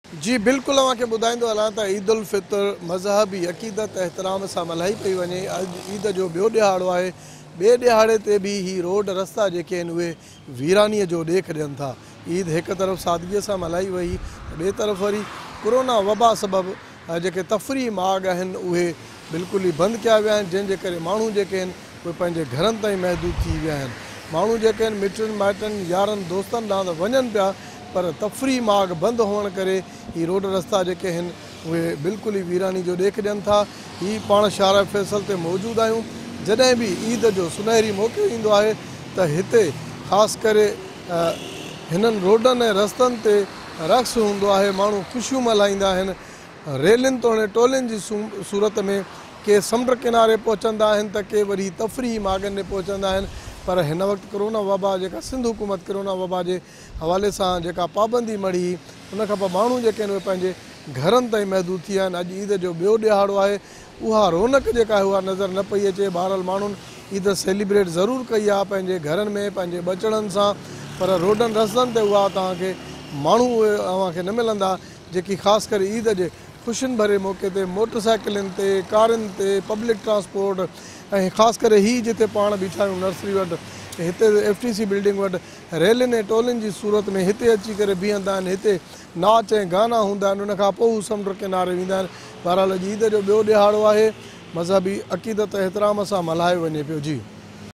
जी बिल्कुल अवांखे ॿुधाईंदो हलां त ईद उल फितर मज़हबी अक़ीदत एहतराम सां मल्हाई पई वञे। अॼु ईद जो ॿियो ॾिहाड़ो आहे। ॿिए ॾिहाड़े ते बि ही रोड रस्ता जेके आहिनि उहे वीरानीअ जो ॾेख ॾियनि था। ईद हिकु तरफ़ सादगीअ सां मल्हाई वई, ॿिए तरफ़ वरी कोरोना वबा सबबि जेके तफ़री माग आहिनि उहे बिल्कुलु ई बंदि कया विया आहिनि, जंहिंजे करे माण्हू जेके आहिनि उहे पंहिंजे घरनि ताईं महदूद थी विया आहिनि। माण्हू जेके आहिनि मिटनि माइटनि यारनि दोस्तनि ॾांहुं त वञनि पिया, पर तफ़री माग बंदि हुअण करे ही रोड रस्ता जेके आहिनि उहे बिल्कुलु ई वीरानी जो ॾेख ॾियनि था। ही पाण शारा फैसल ते मौजूदु आहियूं। जॾहिं बि ईद जो सुनहरी मौक़ो ईंदो आहे त हिते ख़ासि करे हिननि रोडनि ऐं रस्तनि ते रक़्स हूंदो आहे, माण्हू ख़ुशियूं मल्हाईंदा आहिनि। रेलियुनि तोड़े टोलियुनि जी सूरत में के समुंड किनारे पहुचंदा आहिनि त के वरी तफ़री मागनि ते पहुचंदा आहिनि। पर हिन वक़्तु कोरोना वबा जेका सिंध हुकूमत कोरोना वबा जे हवाले सां जेका पाबंदी मड़ी हुई, उन खां पोइ माण्हू जेके आहिनि उहे पंहिंजे घरनि ताईं महदूद थी विया आहिनि। अॼु ईद जो ॿियो ॾिहाड़ो आहे, उहा रौनक जेका आहे उहा नज़र न पई अचे। बहरहाल माण्हुनि ईद सेलिब्रेट ज़रूरु कई आहे पंहिंजे घरनि में पंहिंजे ॿचड़नि सां, पर रोडनि रस्तनि ते उहा तव्हांखे माण्हू उहे अव्हांखे न मिलंदा जेकी ख़ासि करे ईद जे ख़ुशियुनि भरे मौक़े ते मोटरसाइकिलुनि ते, कारुनि ते, पब्लिक ट्रांसपोर्ट ऐं ख़ासि करे हीअ जिते पाण बीठा आहियूं नर्सरी वटि, हिते FTC बिल्डिंग वटि रेलियुनि ऐं टोलियुनि जी सूरत में हिते अची करे बीहंदा आहिनि। हिते नाच ऐं गाना हूंदा आहिनि, उनखां पोइ हू समुंड किनारे वेंदा आहिनि। बहरहाल अॼु ईद जो ॿियो ॾिहाड़ो आहे, मज़हबी अक़ीदत एहतराम सां मल्हायो वञे पियो। जी।